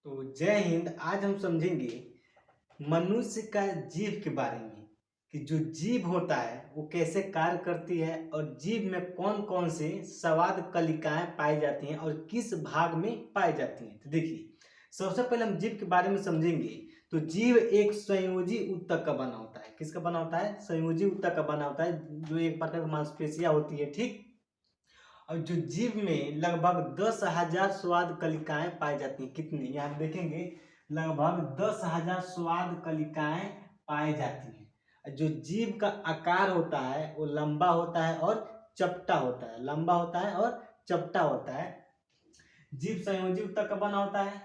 तो जय हिंद। आज हम समझेंगे मनुष्य का जीभ के बारे में कि जो जीभ होता है वो कैसे कार्य करती है और जीभ में कौन कौन से स्वाद कलिकाएं पाई जाती हैं और किस भाग में पाई जाती हैं। तो देखिए, सबसे पहले हम जीभ के बारे में समझेंगे। तो जीभ एक संयोजी ऊतक का बना होता है। किसका बना होता है? संयोजी ऊतक का बना होता है, जो एक प्रकार की मांसपेशियां होती है। ठीक। और जो जीभ में लगभग 10,000 स्वाद कलिकाएं पाई जाती हैं। कितनी? यहाँ देखेंगे, लगभग 10,000 स्वाद कलिकाएं पाई जाती हैं। जो जीभ का आकार होता है वो लंबा होता है और चपटा होता है। लंबा होता है और चपटा होता है। जीभ संयोजी ऊतक का बना होता है।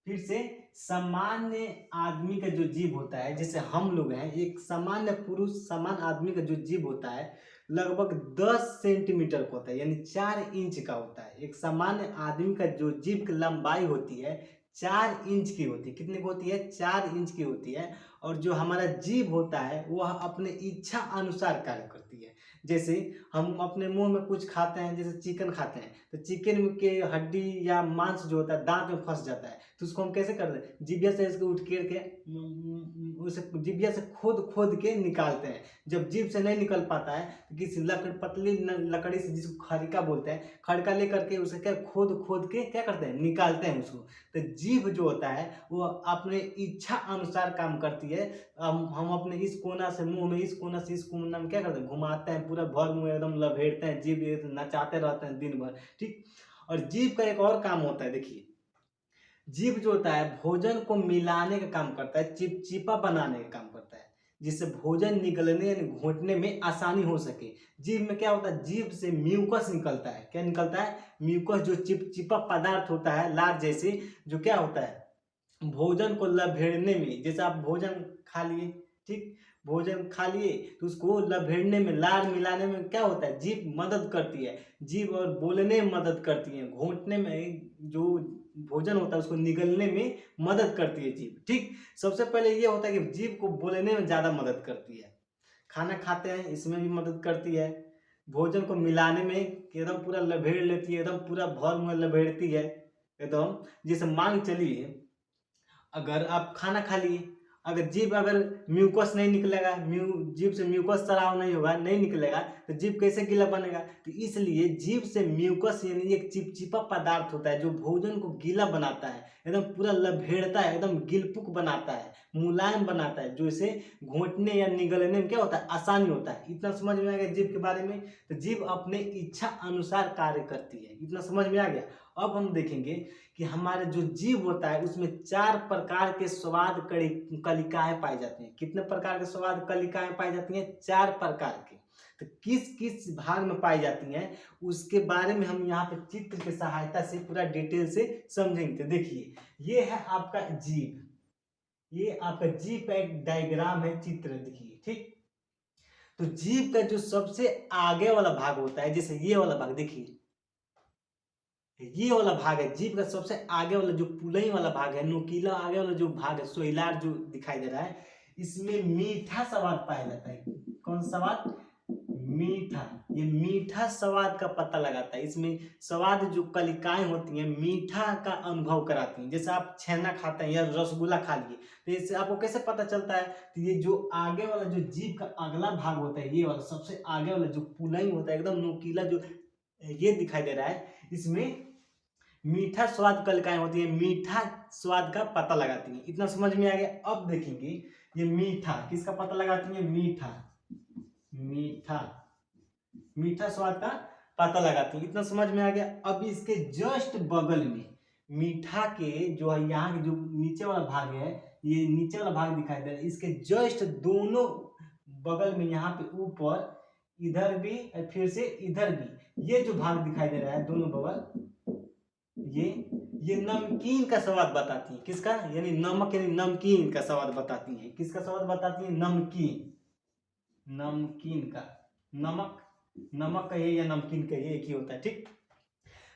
फिर से सामान्य आदमी का जो जीभ होता है, जैसे हम लोग हैं, एक सामान्य पुरुष सामान्य आदमी का जो जीभ होता है लगभग 10 सेंटीमीटर का होता है, यानी 4 इंच का होता है। एक सामान्य आदमी का जो जीभ की लंबाई होती है 4 इंच की होती है। कितनी की होती है? 4 इंच की होती है। और जो हमारा जीभ होता है वह अपने इच्छा अनुसार कार्य करती है। जैसे हम अपने मुंह में कुछ खाते हैं, जैसे चिकन खाते हैं, तो चिकन के हड्डी या मांस जो होता है दांत में फंस जाता है, तो उसको हम कैसे करते हैं? जिभिया से इसको उठ के उसे जिभिया से खोद खोद के निकालते हैं। जब जीभ से नहीं निकल पाता है तो किसी पतली लकड़ी से, जिसको खड़का बोलते हैं, खड़का लेकर के उसे क्या खोद खोद के क्या करते हैं? निकालते हैं उसको। तो जीभ जो होता है वो अपने इच्छा अनुसार काम करती है। हम अपने इस कोना से मुंह में, इस कोना से इस कोना में क्या करते हैं? घुमाते हैं, पूरा भर मुंह एकदम लपेटते हैं, जीभ नचाते रहते हैं दिन भर। ठीक। और जीभ का एक और काम होता है। देखिए, जीभ जो होता है भोजन को मिलाने का काम करता है, चिपचिपा बनाने का काम करता है, जिससे भोजन निगलने यानी घोंटने में आसानी हो सके। जीभ में क्या होता है? जीभ से म्यूकस निकलता है। क्या निकलता है? म्यूकस, जो चिपचिपा पदार्थ होता है लार जैसे, जो क्या होता है भोजन को लभेड़ने में। जैसे आप भोजन खा लिए, ठीक, भोजन खा लिए तो उसको लभेड़ने में, लार मिलाने में क्या होता है? जीभ मदद करती है। जीभ और बोलने में मदद करती है, घोंटने में जो भोजन होता है उसको निगलने में मदद करती है जीभ। ठीक। सबसे पहले ये होता है कि जीभ को बोलने में ज्यादा मदद करती है। खाना खाते हैं इसमें भी मदद करती है। भोजन को मिलाने में एकदम पूरा लभेड़ लेती है, एकदम पूरा भर मुंह लभेड़ती है एकदम। जैसे मान चलिए, अगर आप खाना खा लिए, अगर जीभ अगर म्यूकस नहीं निकलेगा, जीभ से म्यूकस स्राव नहीं होगा, नहीं निकलेगा, तो जीभ कैसे गीला बनेगा? तो इसलिए जीभ से म्यूकस यानी एक चिपचिपा पदार्थ होता है जो भोजन को गीला बनाता है, एकदम पूरा लभेड़ता है, एकदम गिलपुक बनाता है, मुलायम बनाता है, जो इसे घोंटने या निगलने में क्या होता है? आसानी होता है। इतना समझ में आ गया जीभ के बारे में? तो जीभ अपने इच्छा अनुसार कार्य करती है। इतना समझ में आ गया? अब हम देखेंगे कि हमारे जो जीभ होता है उसमें 4 प्रकार के स्वाद कलिकाएं पाई जाती हैं। कितने प्रकार के स्वाद कलिकाएं पाई जाती हैं? 4 प्रकार के। तो किस किस भाग में पाई जाती हैं उसके बारे में हम यहाँ पे चित्र की सहायता से पूरा डिटेल से समझेंगे। तो देखिए, ये है आपका जीभ, ये आपका जीभ का एक डायग्राम है, चित्र देखिए। ठीक। तो जीभ का जो सबसे आगे वाला भाग होता है, जैसे ये वाला भाग देखिए, ये वाला भाग है जीभ का सबसे आगे वाला, जो पुलई वाला भाग है, नुकीला आगे वाला जो भाग है, सोइलार जो दिखाई दे रहा है, इसमें मीठा स्वाद पाया जाता है। कौन सा स्वाद? मीठा। ये मीठा स्वाद का पता लगाता है। इसमें स्वाद जो कलिकाएं होती हैं मीठा का अनुभव कराती हैं। जैसे आप छेना खाते हैं या रसगुल्ला खा लिए, तो इससे आपको कैसे पता चलता है? तो ये जो आगे वाला जो जीभ का अगला भाग होता है, ये वाला सबसे आगे वाला जो पुलई होता है, एकदम नुकीला जो ये दिखाई दे रहा है, इसमें मीठा स्वाद कलिकाएं होती है, मीठा स्वाद का पता लगाती हैं। इतना समझ में आ गया? अब देखेंगे, ये मीठा किसका पता लगाती है? मीठा, मीठा, मीठा स्वाद का पता लगाती है। इतना समझ में आ गया? अब इसके जस्ट बगल में मीठा के जो है, यहाँ के जो नीचे वाला भाग है, ये नीचे वाला भाग दिखाई दे रहा है, इसके जस्ट दोनों बगल में, यहाँ पे ऊपर, इधर भी फिर से इधर भी, ये जो भाग दिखाई दे रहा है दोनों बगल, ये नमकीन का स्वाद बताती है। किसका? यानी नमक, यानी नमकीन का स्वाद बताती है। किसका स्वाद बताती है? नमकीन, नमकीन का। नमक, नमक कहिए या नमकीन कहिए, एक ही होता है। ठीक।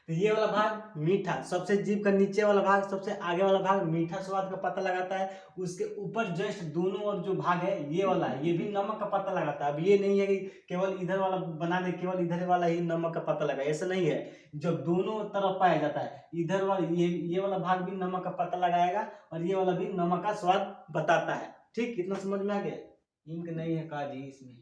तो ये वाला भाग मीठा, सबसे जीभ का नीचे वाला भाग, सबसे आगे वाला भाग मीठा स्वाद का पता लगाता है। उसके ऊपर जस्ट दोनों और जो भाग है ये वाला, ये भी नमक का पता लगाता है। अब ये नहीं है कि केवल इधर वाला बना दे, केवल इधर वाला ही नमक का पता लगा, ऐसा नहीं है। जब दोनों तरफ पाया जाता है, इधर वाला ये वाला भाग भी नमक का पता लगाएगा और ये वाला भी नमक का स्वाद बताता है। ठीक, इतना समझ में आ गया? इंक नहीं है काजी इसमें।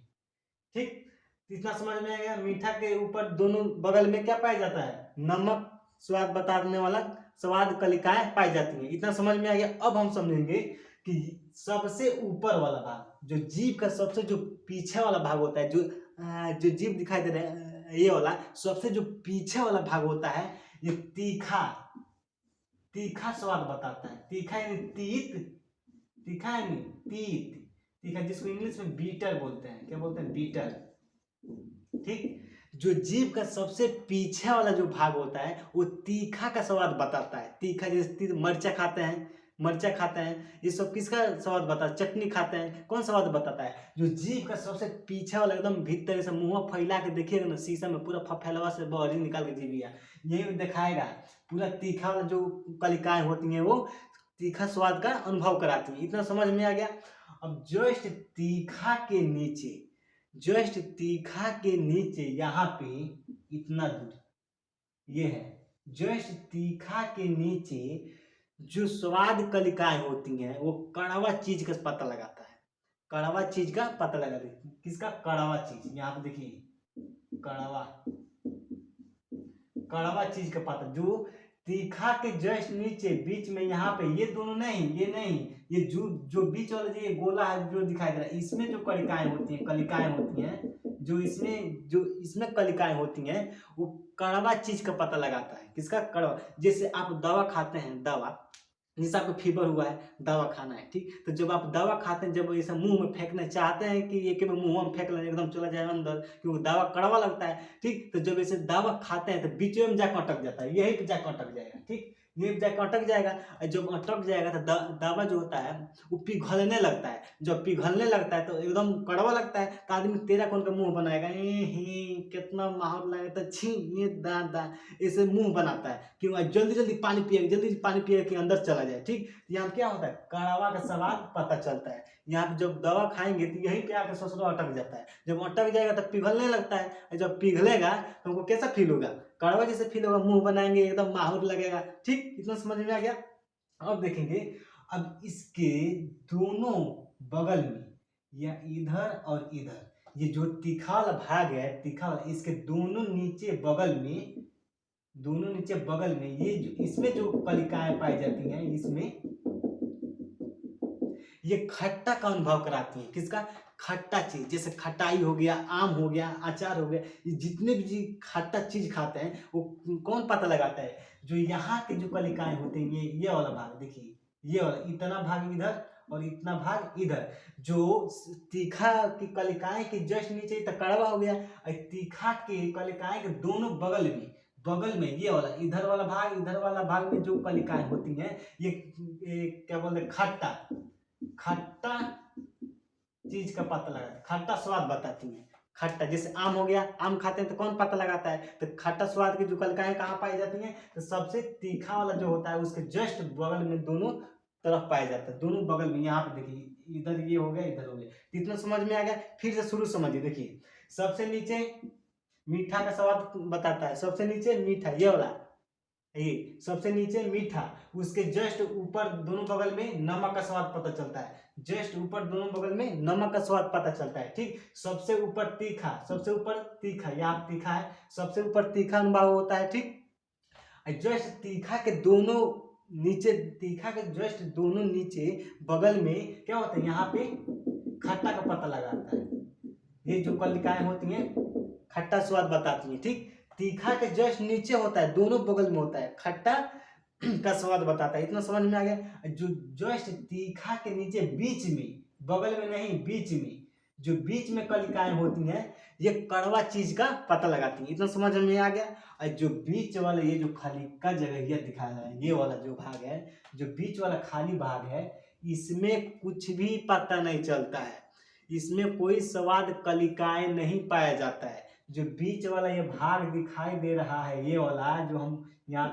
ठीक, इतना समझ में आ गया। मीठा के ऊपर दोनों बगल में क्या पाया जाता है? नमक स्वाद बताने वाला स्वाद कलिकाएं पाई जाती हैं। इतना समझ में आ गया। अब हम समझेंगे कि सबसे ऊपर वाला भाग, जो जीभ का सबसे जो पीछे वाला भाग होता है, जो जीभ दिखाई दे रहा है ये वाला, सबसे जो पीछे वाला भाग होता है, ये तीखा स्वाद बताता है। तीखा यानी तीत, तीखा यानी तीत, तीखा जिसको इंग्लिश में बीटर बोलते हैं। क्या बोलते हैं? बीटर। ठीक, जो जीभ का सबसे पीछे वाला जो भाग होता है वो तीखा का स्वाद बताता है। तीखा जैसे मर्चा खाते हैं, ये सब किसका स्वाद बताता है? चटनी खाते हैं, कौन स्वाद बताता है? जो जीभ का सबसे पीछे वाला एकदम भीतर से मुंह फैला के देखिएगा ना, शीशा में पूरा फैलवा से बॉडी निकाल के जीभिया यही दिखाएगा। पूरा तीखा वाला जो कलिकाएं होती हैं वो तीखा स्वाद का अनुभव कराती है। इतना समझ में आ गया। अब जस्ट तीखा के नीचे यहाँ पे इतना दूर ये है। जस्ट तीखा के नीचे जो स्वाद कलिकाएं होती हैं वो कड़वा चीज का पता लगाता है। कड़वा चीज का पता लगाता है। किसका? कड़वा चीज। यहाँ पे देखिए, कड़वा चीज का पता, जो तीखा के जस्ट नीचे बीच में यहाँ पे, ये दोनों नहीं, ये जो बीच वाला ये गोला है जो दिखाई दे रहा है, इसमें जो कलिकाएं होती हैं, जो इसमें कलिकाएं होती हैं वो कड़वा चीज का पता लगाता है। किसका? कड़वा। जैसे आप दवा खाते हैं, जैसे आपको फीवर हुआ है, दवा खाना है। ठीक, तो जब आप दवा खाते हैं, जब ऐसा मुंह में फेंकना चाहते हैं कि ये मुंह में फेंक लें, एकदम चला जाए अंदर, क्योंकि दवा कड़वा लगता है। ठीक, तो जब ऐसे दवा खाते हैं तो बीच में जाकर अटक जाता है, यही पे जाकर अटक जाएगा। ठीक, यही पे जाकर अटक जाएगा, और जब अटक जाएगा तो दवा जो होता है वो पिघलने लगता है। जब पिघलने लगता है तो एकदम कड़वा लगता है, तो आदमी तेरा कौन का मुंह बनाएगा, कितना माहौल लगता है, छी ये दादा, ऐसे मुंह बनाता है। क्यों? जल्दी पानी पिए कि अंदर चला जाए। ठीक, यहाँ क्या होता है? कड़वा का स्वाद पता चलता है। यहाँ पे जब दवा खाएंगे तो यहीं पे आके ससुरो अटक जाता है। जब अटक जाएगा तो पिघलने लगता है, और जब पिघलेगा तो हमको कैसा फील होगा? कड़वा जैसे फील होगा, मुंह बनाएंगे, एकदम माहौल लगेगा। ठीक, इतना समझ में आ गया। अब देखेंगे, अब इसके दोनों बगल में, या इधर और इधर, ये जो तीखा वाला भाग है, तीखा वाला, इसके दोनों नीचे बगल में ये जो इसमें जो कलिकाएं पाई जाती हैं, इसमें ये खट्टा का अनुभव कराती हैं। किसका? खट्टा चीज, जैसे खटाई हो गया, आम हो गया, अचार हो गया, ये जितने भी खट्टा चीज खाते हैं वो कौन पता लगाता है? जो यहाँ के जो कलिकाएं होती हैं, ये वाला भाग देखिए, ये वाला इतना भाग इधर और इतना भाग इधर, जो तीखा की कलिकाएं के जस्ट नीचे तक कड़वा हो गया, और तीखा के कलिकाएं के दोनों बगल में ये वाला इधर वाला भाग में जो कलिकाएं होती हैं, ये क्या बोलते हैं? खट्टा चीज का पता लगाता है, खट्टा स्वाद बताती है। खट्टा, जैसे आम हो गया, आम खाते हैं तो कौन पता लगाता है? तो खट्टा स्वाद की जो कलिकाएं कहाँ पाई जाती हैं? तो सबसे तीखा वाला जो होता है उसके जस्ट बगल में दोनों तरफ पाया जाता है। दोनों बगल में, यहाँ पे देखिए, इधर ये हो गया, इधर हो गया। इतना समझ में आ गया। फिर से शुरू समझिए। देखिए, सबसे नीचे मीठा का स्वाद बताता है, सबसे नीचे मीठा, ये वाला, ये सबसे नीचे मीठा, उसके जस्ट ऊपर दोनों बगल में नमक का स्वाद पता चलता है। जस्ट ऊपर दोनों बगल में नमक का स्वाद पता चलता है। ठीक, सबसे ऊपर तीखा, यहाँ तीखा है, सबसे ऊपर तीखा अनुभव होता है। ठीक, जस्ट तीखा के जस्ट दोनों नीचे बगल में क्या होता है? यहाँ पे खट्टा का पता लगाता है। ये जो कलिकाएं होती हैं खट्टा स्वाद बताती हैं। ठीक, तीखा के जस्ट नीचे होता है, दोनों बगल में होता है, खट्टा का स्वाद बताता है। इतना समझ में आ गया। जो जस्ट तीखा के नीचे बीच में, बगल में नहीं, बीच में, जो बीच में कलिकाएं होती हैं ये कड़वा चीज का पता लगाती हैं। इतना समझ में आ गया। और जो बीच वाला ये जो खाली का जगह दिखाया है, ये वाला जो भाग है, जो बीच वाला खाली भाग है, इसमें कुछ भी पता नहीं चलता है, इसमें कोई स्वाद कलिकाएं नहीं पाया जाता है। जो बीच वाला ये भाग दिखाई दे रहा है, ये वाला जो हम यहाँ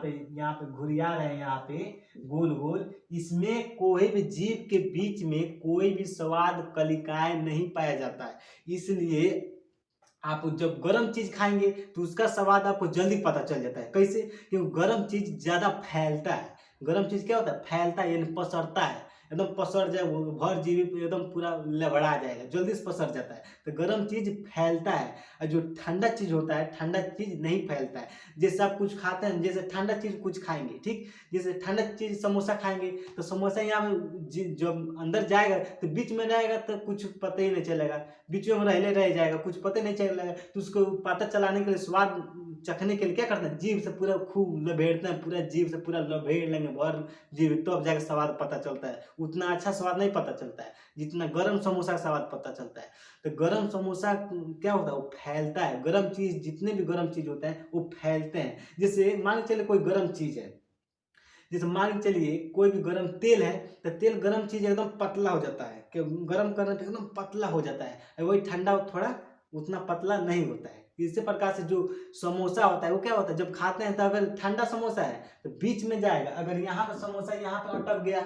पे घुरिया रहे हैं, यहाँ पे गोल गोल, इसमें कोई भी जीव के बीच में कोई भी स्वाद कलिकाएं नहीं पाया जाता है। इसलिए आप जब गर्म चीज खाएंगे तो उसका स्वाद आपको जल्दी पता चल जाता है। कैसे? क्योंकि गर्म चीज ज्यादा फैलता है। गर्म चीज क्या होता है? फैलता है, यानी पसरता है, एकदम पसर जाए, वो भर जीवी पे एकदम पूरा लबड़ा जाएगा, जल्दी से पसर जाता है। तो गर्म चीज फैलता है, और जो ठंडा चीज होता है, ठंडा चीज नहीं फैलता है। जैसे आप कुछ खाते हैं, जैसे ठंडा चीज कुछ खाएंगे, ठीक, जैसे ठंडा चीज समोसा खाएंगे तो समोसा यहाँ में जब अंदर जाएगा तो बीच में रहेगा तो कुछ पता ही नहीं चलेगा, बीच में रह जाएगा, कुछ पता नहीं चलेगा। तो उसको पता चलाने के लिए, स्वाद चखने के लिए क्या करते हैं? जीभ से पूरा खूब लपेटते हैं, पूरा जीभ से पूरा लपेट लेंगे भर जीभ, तो अब जाकर स्वाद पता चलता है। उतना अच्छा स्वाद नहीं पता चलता है जितना गर्म समोसा का स्वाद पता चलता है। तो गर्म समोसा क्या होता है? वो फैलता है। गर्म चीज, जितने भी गर्म चीज होते हैं वो फैलते हैं। जैसे मान के चलिए कोई गर्म चीज है, जैसे मान के चलिए कोई भी गर्म तेल है, तो तेल गर्म चीज एकदम पतला हो जाता है, कि गर्म करने पे एकदम पतला हो जाता है। वही ठंडा थोड़ा उतना पतला नहीं होता है। इसी प्रकार से जो समोसा होता है वो क्या होता है? जब खाते हैं तो अगर ठंडा समोसा है तो बीच में जाएगा, अगर यहाँ पे समोसा यहाँ पे अटक गया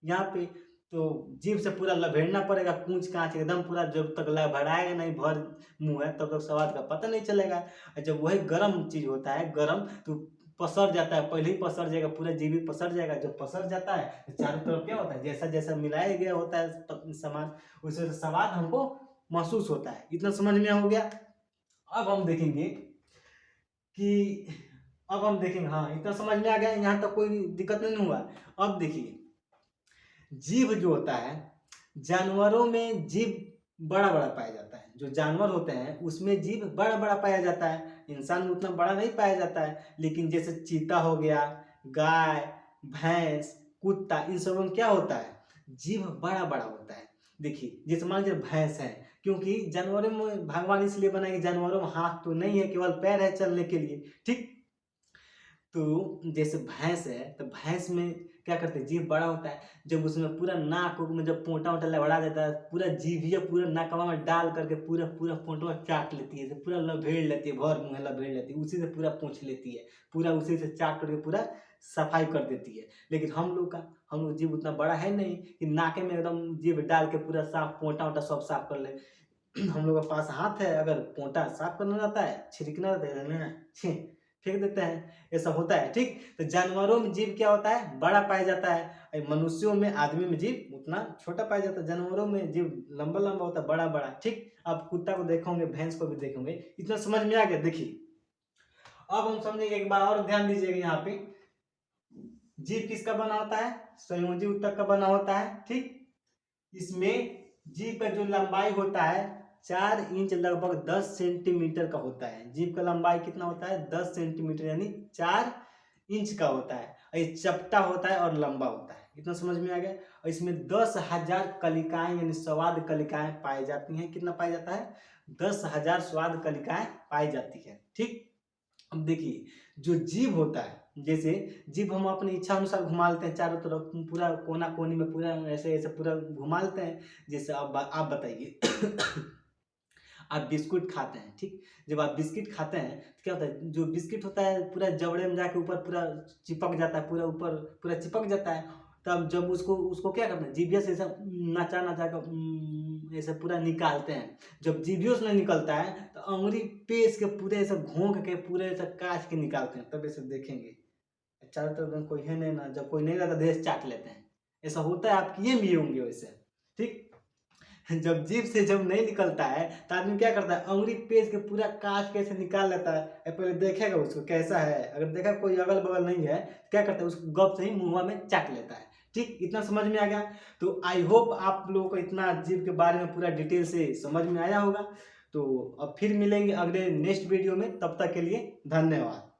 यहाँ पे, तो जीभ से पूरा लपेटना पड़ेगा, कूच कांच एकदम पूरा, जब तक लपेटाएगा नहीं भर मुंह है तब तक स्वाद का पता नहीं चलेगा। और जब वही गर्म चीज होता है, गर्म, तो पसर जाता है, पहले ही पसर जाएगा, पूरा जीभी पसर जाएगा। जब पसर जाता है तो चारों तरफ क्या होता है? जैसा जैसा मिलाया गया होता है सामान, वैसे स्वाद हमको महसूस होता है। इतना समझ में हो गया? अब हम देखेंगे कि हाँ, इतना समझ में आ गया, यहाँ तक कोई दिक्कत नहीं हुआ। अब देखिए, जीभ जो होता है, जानवरों में जीभ बड़ा बड़ा पाया जाता है। जो जानवर होते हैं उसमें जीभ बड़ा बड़ा पाया जाता है, इंसान में उतना बड़ा नहीं पाया जाता है। लेकिन जैसे चीता हो गया, गाय, भैंस, कुत्ता, इन सब में क्या होता है? जीभ बड़ा बड़ा होता है। देखिए, जैसे मान लीजिए भैंस है, क्योंकि जानवरों में भगवान इसलिए बनाए कि जानवरों में हाथ तो नहीं है, केवल पैर है चलने के लिए, ठीक। तो जैसे भैंस है, तो भैंस में क्या करते हैं? जीभ बड़ा होता है। जब उसमें पूरा नाक में जब पोंटा वोटा लबड़ा देता है, पूरा जीभिया पूरा नाकवा में डाल करके पूरा पूरा पोंटवा चाट लेती है, पूरा लपेट लेती है, भर मुँह लपेट लेती है, उसी से पूरा पोंछ लेती है, पूरा उसी से चाट करके पूरा सफाई कर देती है। लेकिन हम लोग जीभ उतना बड़ा है नहीं कि नाके में एकदम जीभ डाल के पूरा साफ पोंटा वोटा सब साफ कर ले। हम लोग के पास हाथ है, अगर पोंटा साफ करना रहता है, छिड़कना रहता है, फेंक देते हैं, ऐसा होता है, ठीक। तो जानवरों में जीभ क्या होता है? बड़ा पाया जाता है। मनुष्यों में, आदमी में जीभ उतना छोटा पाया जाता है। जानवरों में जीभ लंबा लंबा होता है, बड़ा बड़ा, ठीक। आप कुत्ता को देखोगे, भैंस को भी देखोगे। इतना समझ में आ गया? देखिए, अब हम समझेंगे, एक बार और ध्यान दीजिएगा, यहाँ पे जीभ किसका बना होता है? संयोजी ऊतक का बना होता है, ठीक। इसमें जीभ का जो लंबाई होता है 4 इंच लगभग 10 सेंटीमीटर का होता है। जीभ का लंबाई कितना होता है? 10 सेंटीमीटर, यानी 4 इंच का होता है। और ये चपटा होता है और लंबा होता है। इतना समझ में आ गया? और इसमें 10,000 कलिकाएं यानी स्वाद कलिकाएं पाई जाती हैं। कितना पाया जाता है? 10,000 स्वाद कलिकाएं पाई जाती है, ठीक। अब देखिए, जो जीभ होता है, जैसे जीभ हम अपनी इच्छा अनुसार घुमा लेते हैं चारों तरफ, पूरा कोना कोनी में पूरा ऐसे ऐसे पूरा घुमा लेते हैं। जैसे अब आप बताइए आप बिस्कुट खाते हैं, ठीक। जब आप बिस्किट खाते हैं तो क्या होता है? जो बिस्किट होता है पूरा जबड़े में जाके ऊपर पूरा चिपक जाता है, पूरा ऊपर पूरा चिपक जाता है। तब जब उसको क्या करते हैं? जीभिया से ऐसा नचा नचा कर ऐसे पूरा निकालते हैं। जब जीभियों से नहीं निकलता है तो अंगुली पेश के पूरे ऐसे घोंक के पूरे ऐसे काट के निकालते हैं, तब ऐसे देखेंगे चारों तरफ में कोई है नहीं ना, जब कोई नहीं रहता देश चाट लेते हैं। ऐसा होता है, आप किए भी होंगे वैसे, ठीक। जब जीभ से जब नहीं निकलता है तो आदमी क्या करता है? अंगुली पेश के पूरा काट के ऐसे निकाल लेता है। पहले देखेगा उसको कैसा है, अगर देखा कोई अगल बगल नहीं है तो क्या करता है? उसको गप से ही मुंह में चाट लेता है, ठीक। इतना समझ में आ गया? तो आई होप आप लोगों को इतना जीभ के बारे में पूरा डिटेल से समझ में आया होगा। तो अब फिर मिलेंगे अगले नेक्स्ट वीडियो में, तब तक के लिए धन्यवाद।